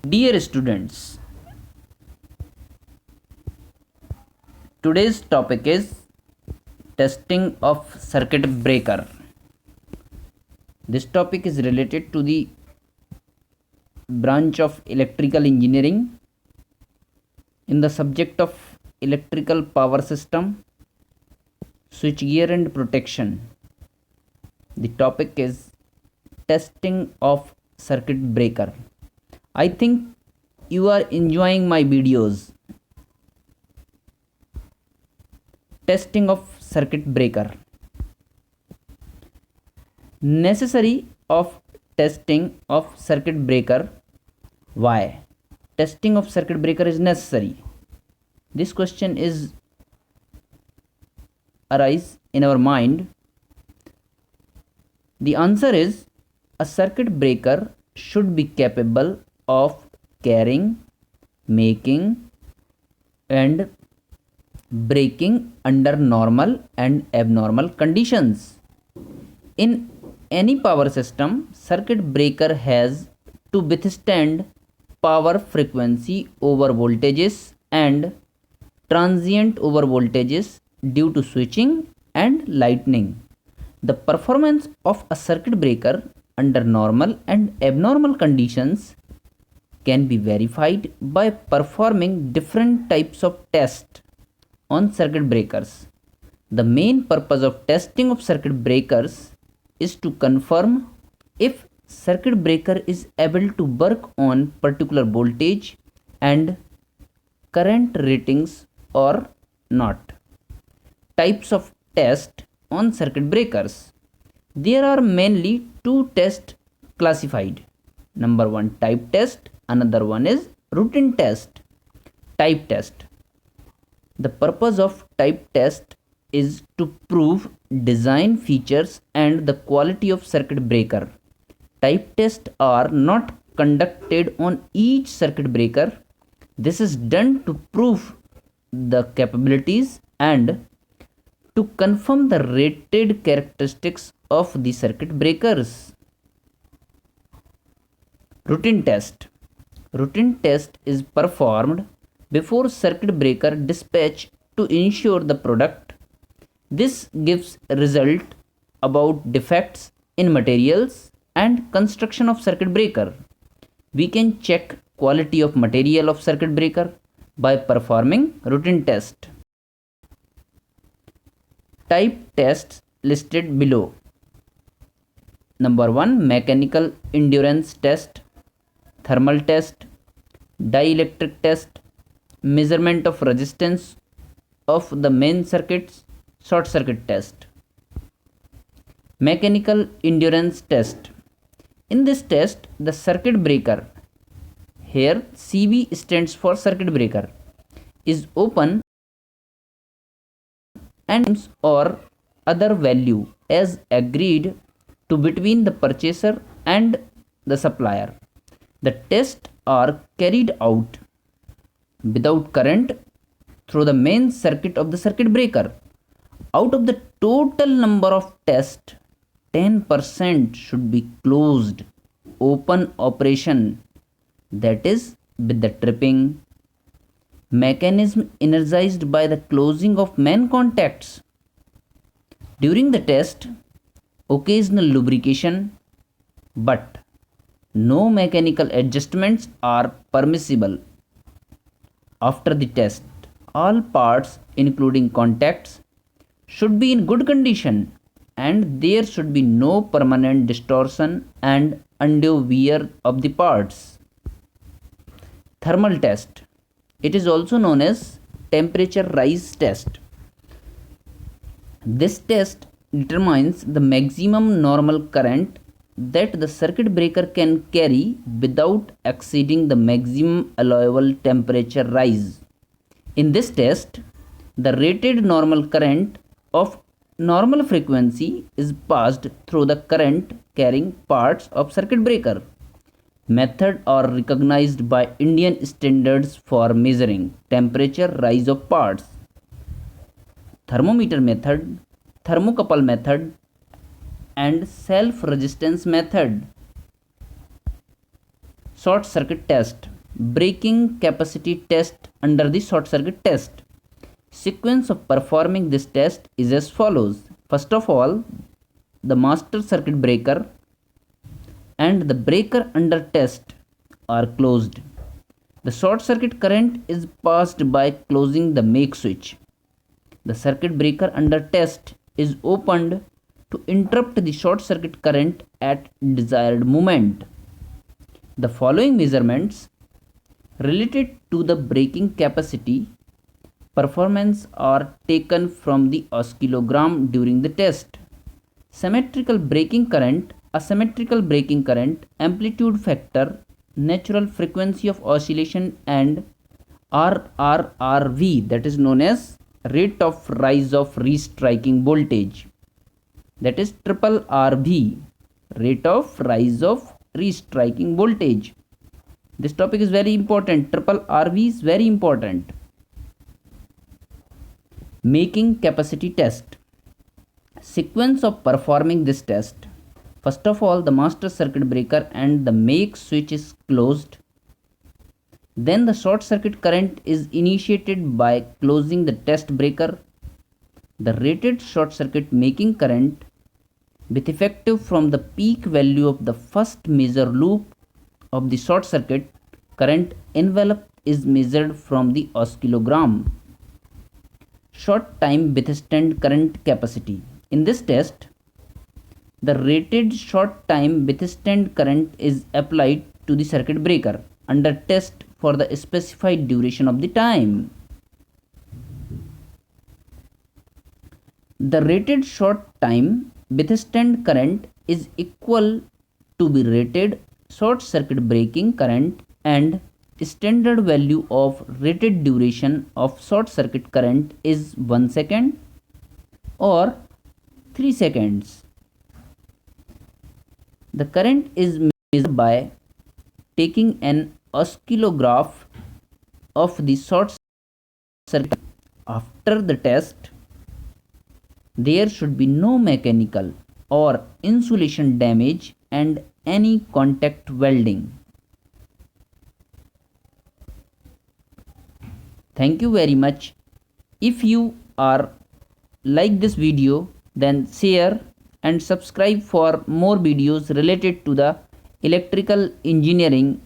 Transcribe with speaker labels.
Speaker 1: Dear students, today's topic is testing of circuit breaker. This topic is related to the branch of electrical engineering in the subject of electrical power system, switchgear and protection. The topic is testing of circuit breaker. I think you are enjoying my videos. Testing of circuit breaker. Necessary of testing of circuit breaker. Why? Testing of circuit breaker is necessary. This question is arise in our mind. The answer is a circuit breaker should be capable of carrying, making and breaking under normal and abnormal conditions. In any power system, circuit breaker has to withstand power frequency over voltages and transient over voltages due to switching and lightning. The performance of a circuit breaker under normal and abnormal conditions can be verified by performing different types of tests on circuit breakers. The main purpose of testing of circuit breakers is to confirm if circuit breaker is able to work on particular voltage and current ratings or not. Types of test on circuit breakers. There are mainly two tests classified. Number one, type test. Another one is routine test. Type test. The purpose of type test is to prove design features and the quality of circuit breaker. Type tests are not conducted on each circuit breaker. This is done to prove the capabilities and to confirm the rated characteristics of the circuit breakers. Routine test. Routine test is performed before circuit breaker dispatch to ensure the product. This gives result about defects in materials and construction of circuit breaker. We can check quality of material of circuit breaker by performing routine test. Type tests listed below. Number 1, mechanical endurance test, thermal test, dielectric test, measurement of resistance of the main circuits, short circuit test. Mechanical endurance test. In this test, the circuit breaker, here CV stands for circuit breaker, is open and or other value as agreed to between the purchaser and the supplier. The tests are carried out without current through the main circuit of the circuit breaker. Out of the total number of tests, 10% should be closed open operation, that is with the tripping mechanism energized by the closing of main contacts. During the test, occasional lubrication but no mechanical adjustments are permissible. After the test, all parts including contacts should be in good condition and there should be no permanent distortion and undue wear of the parts. Thermal test. It is also known as temperature rise test. This test determines the maximum normal current that the circuit breaker can carry without exceeding the maximum allowable temperature rise. In this test, the rated normal current of normal frequency is passed through the current carrying parts of circuit breaker. Method are recognized by Indian standards for measuring temperature rise of parts. Thermometer method, thermocouple method and self resistance method. short circuit test, braking capacity test under the short circuit test. Sequence of performing this test is as follows. First of all, the master circuit breaker and the breaker under test are closed. The short circuit current is passed by closing the make switch. The circuit breaker under test is opened to interrupt the short circuit current at desired moment. The following measurements related to the braking capacity performance are taken from the oscillogram during the test. Symmetrical braking current, asymmetrical braking current, amplitude factor, natural frequency of oscillation, and RRRV, that is known as rate of rise of restriking voltage, that is triple RV, rate of rise of restriking voltage. This topic is very important. Triple RV is very important. Making capacity test. Sequence of performing this test. First of all, the master circuit breaker and the make switch is closed. Then the short circuit current is initiated by closing the test breaker. The rated short circuit making current with effective from the peak value of the first measure loop of the short circuit current envelope is measured from the oscillogram. Short time withstand current capacity. In this test, the rated short time withstand current is applied to the circuit breaker under test for the specified duration of the time. The rated short time withstand current is equal to the rated short circuit braking current, and standard value of rated duration of short circuit current is 1 second or 3 seconds. The current is measured by taking an oscillograph of the short circuit. After the test, there should be no mechanical or insulation damage and any contact welding. Thank you very much. If you are like this video, then share and subscribe for more videos related to the electrical engineering